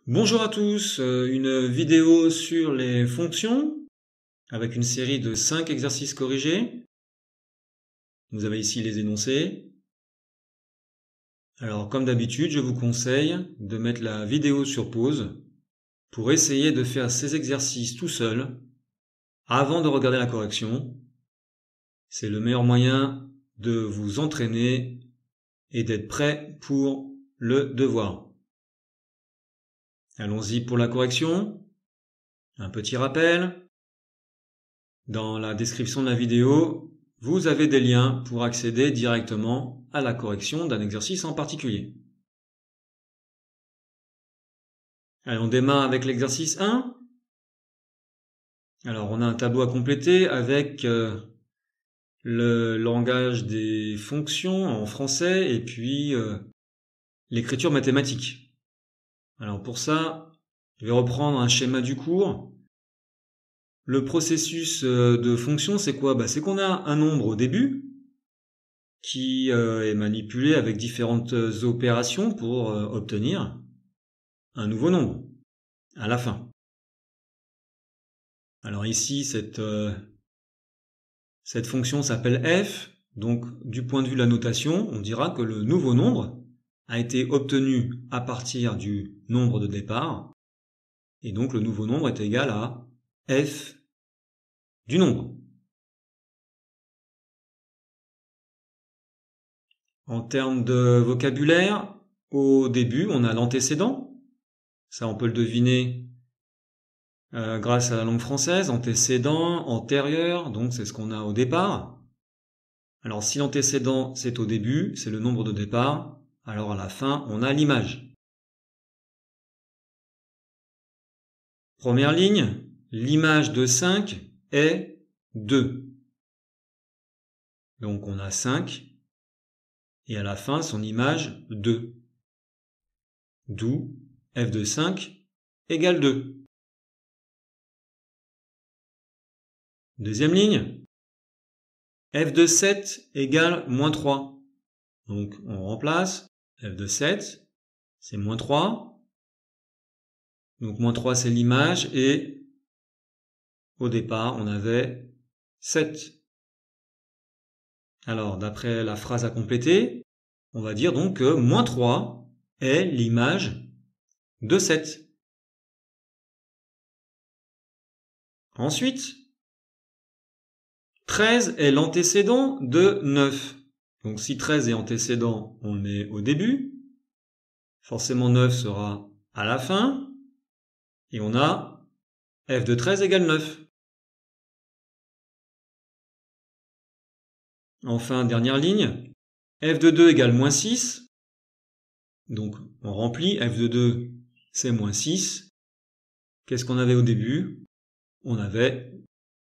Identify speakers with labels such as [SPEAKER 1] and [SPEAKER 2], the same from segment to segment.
[SPEAKER 1] Bonjour à tous, une vidéo sur les fonctions avec une série de 5 exercices corrigés. Vous avez ici les énoncés. Alors comme d'habitude, je vous conseille de mettre la vidéo sur pause pour essayer de faire ces exercices tout seul avant de regarder la correction. C'est le meilleur moyen de vous entraîner et d'être prêt pour le devoir. Allons-y pour la correction. Un petit rappel. Dans la description de la vidéo, vous avez des liens pour accéder directement à la correction d'un exercice en particulier. Allez, on démarre avec l'exercice 1. Alors, on a un tableau à compléter avec le langage des fonctions en français et puis l'écriture mathématique. Alors pour ça, je vais reprendre un schéma du cours. Le processus de fonction, c'est quoi? C'est qu'on a un nombre au début qui est manipulé avec différentes opérations pour obtenir un nouveau nombre à la fin. Alors ici, cette fonction s'appelle f, donc du point de vue de la notation, on dira que le nouveau nombre a été obtenu à partir du nombre de départ, et donc le nouveau nombre est égal à f du nombre. En termes de vocabulaire, au début, on a l'antécédent. Ça, on peut le deviner grâce à la langue française. Antécédent, antérieur, donc c'est ce qu'on a au départ. Alors si l'antécédent, c'est au début, c'est le nombre de départ, alors à la fin, on a l'image. Première ligne, l'image de 5 est 2. Donc on a 5, et à la fin, son image 2. D'où f de 5 égale 2. Deuxième ligne, f de 7 égale moins 3. Donc on remplace, f de 7, c'est moins 3. Donc moins 3 c'est l'image et au départ on avait 7. Alors d'après la phrase à compléter, on va dire donc que moins 3 est l'image de 7. Ensuite, 13 est l'antécédent de 9. Donc si 13 est antécédent, on le met au début. Forcément 9 sera à la fin. Et on a f de 13 égale 9. Enfin, dernière ligne, f de 2 égale moins 6. Donc on remplit, f de 2 c'est moins 6. Qu'est-ce qu'on avait au début? On avait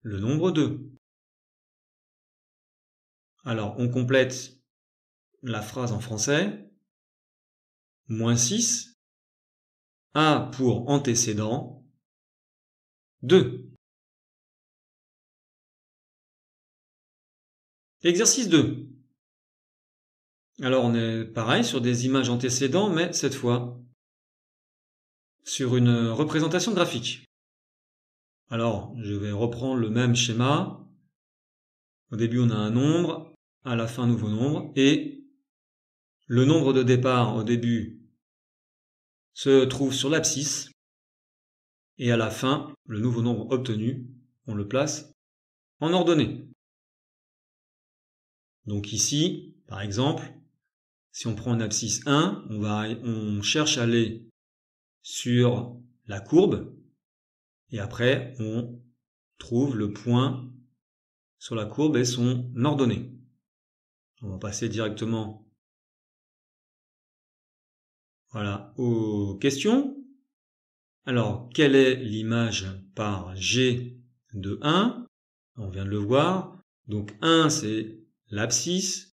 [SPEAKER 1] le nombre 2. Alors on complète la phrase en français. Moins 6 a pour antécédent 2. Exercice 2. Alors on est pareil sur des images antécédents, mais cette fois sur une représentation graphique. Alors je vais reprendre le même schéma. Au début on a un nombre, à la fin nouveau nombre, et le nombre de départ au début se trouve sur l'abscisse, et à la fin, le nouveau nombre obtenu, on le place en ordonnée. Donc ici, par exemple, si on prend une abscisse 1, on cherche à aller sur la courbe, et après on trouve le point sur la courbe et son ordonnée. On va passer directement aux questions. Alors, quelle est l'image par G de 1? On vient de le voir. Donc 1, c'est l'abscisse.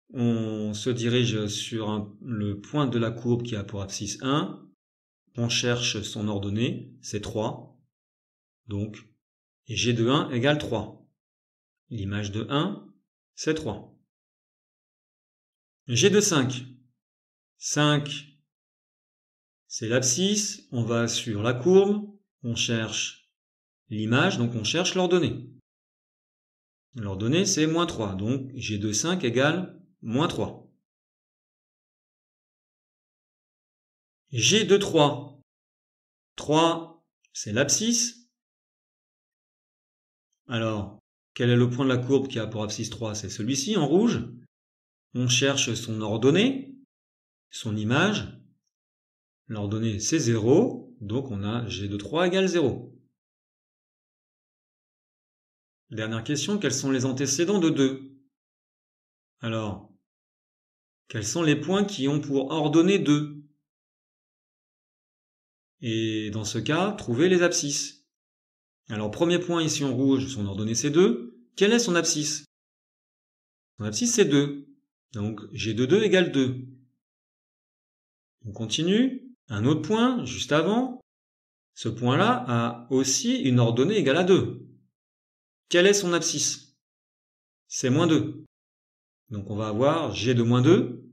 [SPEAKER 1] On se dirige sur le point de la courbe qui a pour abscisse 1. On cherche son ordonnée, c'est 3. Donc, G de 1 égale 3. L'image de 1, c'est 3. G de 5. 5, c'est l'abscisse, on va sur la courbe, on cherche l'image, donc on cherche l'ordonnée. L'ordonnée, c'est moins 3, donc G de 5 égale moins 3. G de 3. 3, c'est l'abscisse. Alors, quel est le point de la courbe qui a pour abscisse 3? C'est celui-ci, en rouge. On cherche son ordonnée, son image. L'ordonnée, c'est 0, donc on a G de 3 égale 0. Dernière question, quels sont les antécédents de 2? Alors, quels sont les points qui ont pour ordonnée 2? Et dans ce cas, trouvez les abscisses. Alors, premier point ici en rouge, son ordonnée c'est 2. Quelle est son abscisse? Son abscisse c'est 2. Donc, G de 2 égale 2. On continue. Un autre point, juste avant. Ce point-là a aussi une ordonnée égale à 2. Quelle est son abscisse? C'est moins 2. Donc on va avoir G de moins 2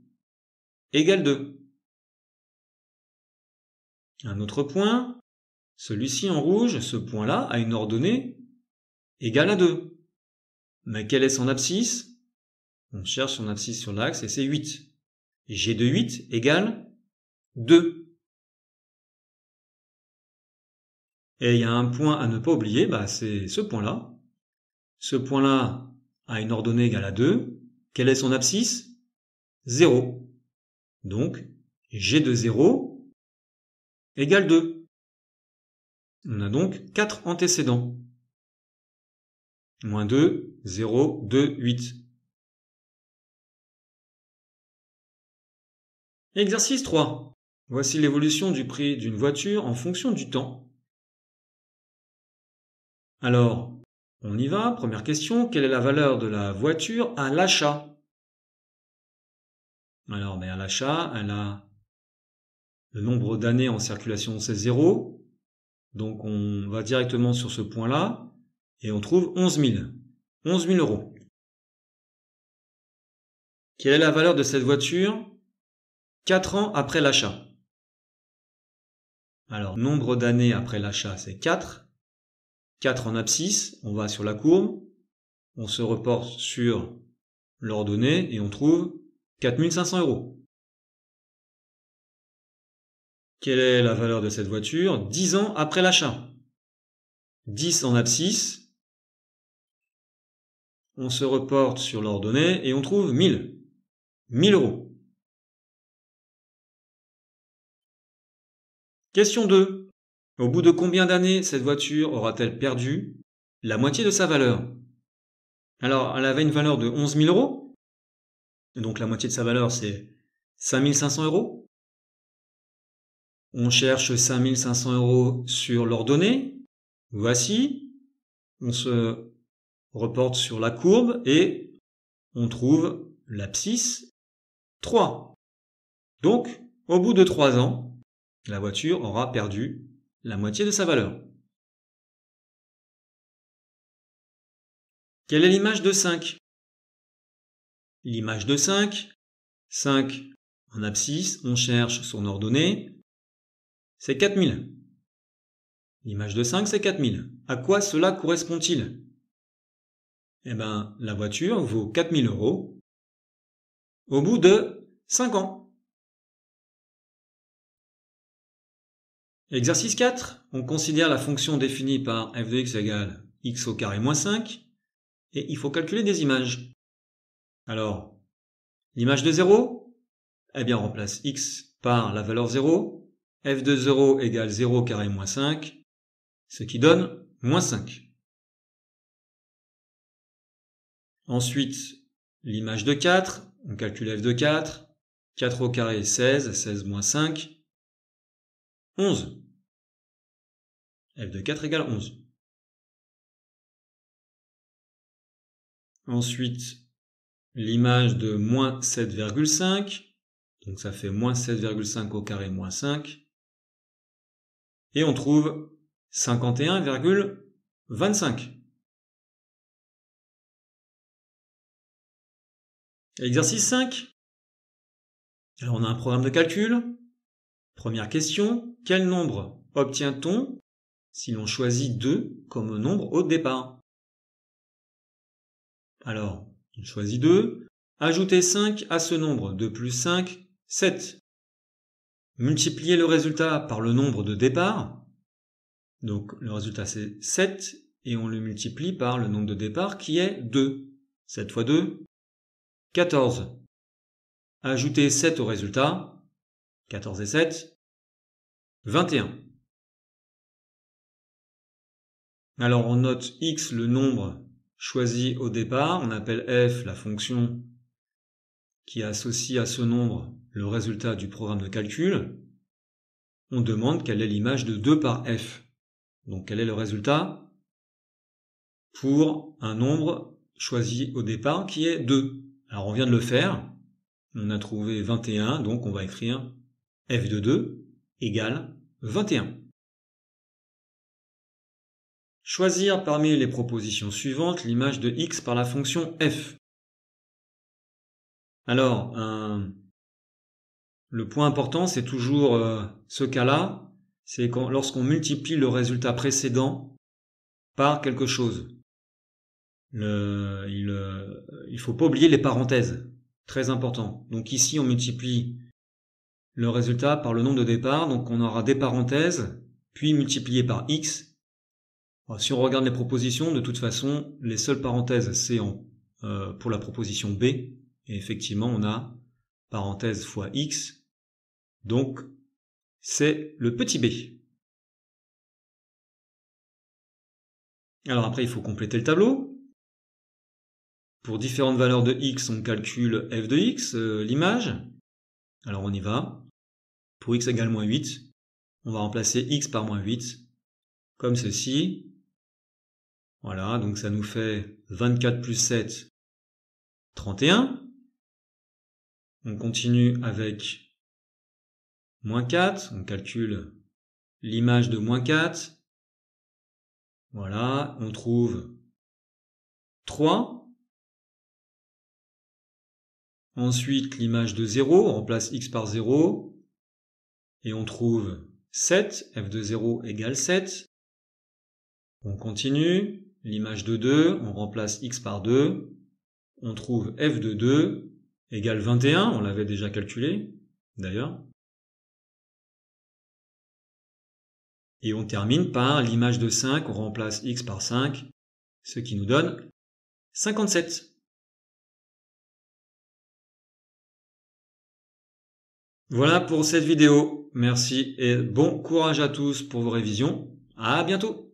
[SPEAKER 1] égale 2. Un autre point, celui-ci en rouge, ce point-là a une ordonnée égale à 2. Mais quelle est son abscisse? On cherche son abscisse sur l'axe et c'est 8. G de 8 égale 2. Et il y a un point à ne pas oublier, c'est ce point-là. Ce point-là a une ordonnée égale à 2. Quelle est son abscisse? 0. Donc, G de 0 égale 2. On a donc 4 antécédents. Moins 2, 0, 2, 8. Exercice 3. Voici l'évolution du prix d'une voiture en fonction du temps. Alors, on y va. Première question, quelle est la valeur de la voiture à l'achat? Alors, à l'achat, elle a le nombre d'années en circulation, c'est 0. Donc, on va directement sur ce point-là et on trouve 11 000. 11 000 euros. Quelle est la valeur de cette voiture 4 ans après l'achat? Alors, nombre d'années après l'achat, c'est 4. 4 en abscisse, on va sur la courbe, on se reporte sur l'ordonnée et on trouve 4 500 euros. Quelle est la valeur de cette voiture 10 ans après l'achat? 10 en abscisse, on se reporte sur l'ordonnée et on trouve 1000. 1000 euros. Question 2. Au bout de combien d'années cette voiture aura-t-elle perdu la moitié de sa valeur? Alors, elle avait une valeur de 11 000 euros. Donc la moitié de sa valeur, c'est 5 500 euros. On cherche 5 500 euros sur l'ordonnée. Voici. On se reporte sur la courbe et on trouve l'abscisse 3. Donc, au bout de 3 ans, la voiture aura perdu la moitié de sa valeur. Quelle est l'image de 5? L'image de 5, 5 en abscisse, on cherche son ordonnée, c'est 4000. L'image de 5, c'est 4000. À quoi cela correspond-il? La voiture vaut 4000 euros au bout de 5 ans. Exercice 4, on considère la fonction définie par f de x égale x au carré moins 5 et il faut calculer des images. Alors, l'image de 0, on remplace x par la valeur 0. F de 0 égale 0 carré moins 5, ce qui donne moins 5. Ensuite, l'image de 4, on calcule f de 4. 4 au carré, 16, 16 moins 5, 11. F de 4 égale 11. Ensuite, l'image de moins 7,5, donc ça fait moins 7,5 au carré moins 5. Et on trouve 51,25. Exercice 5. Alors on a un programme de calcul. Première question, quel nombre obtient-on si l'on choisit 2 comme nombre au départ? Alors, on choisit 2. Ajoutez 5 à ce nombre. 2 plus 5, 7. Multipliez le résultat par le nombre de départ. Donc, le résultat, c'est 7. Et on le multiplie par le nombre de départ qui est 2. 7 fois 2, 14. Ajoutez 7 au résultat. 14 et 7, 21. Alors, on note x, le nombre choisi au départ. On appelle f la fonction qui associe à ce nombre le résultat du programme de calcul. On demande quelle est l'image de 2 par f. Donc quel est le résultat pour un nombre choisi au départ qui est 2. Alors on vient de le faire. On a trouvé 21, donc on va écrire f de 2 égale 21. Choisir parmi les propositions suivantes l'image de x par la fonction f. Alors, le point important, c'est toujours ce cas-là, c'est lorsqu'on multiplie le résultat précédent par quelque chose. Il faut pas oublier les parenthèses, très important. Donc ici, on multiplie le résultat par le nombre de départ, donc on aura des parenthèses, puis multiplié par x. Alors, si on regarde les propositions, de toute façon, les seules parenthèses, c'est pour la proposition B, et effectivement, on a parenthèse fois x, donc c'est le petit b. Alors après, il faut compléter le tableau. Pour différentes valeurs de x, on calcule f de x, l'image. Alors on y va. Pour x égale moins 8, on va remplacer x par moins 8, comme ceci. Voilà, donc ça nous fait 24 plus 7, 31. On continue avec moins 4, on calcule l'image de moins 4. Voilà, on trouve 3. Ensuite, l'image de 0, on remplace x par 0. Et on trouve 7, f de 0 égale 7. On continue, l'image de 2, on remplace x par 2. On trouve f de 2 égale 21, on l'avait déjà calculé, d'ailleurs. Et on termine par l'image de 5, on remplace x par 5, ce qui nous donne 57. Voilà pour cette vidéo. Merci et bon courage à tous pour vos révisions. À bientôt!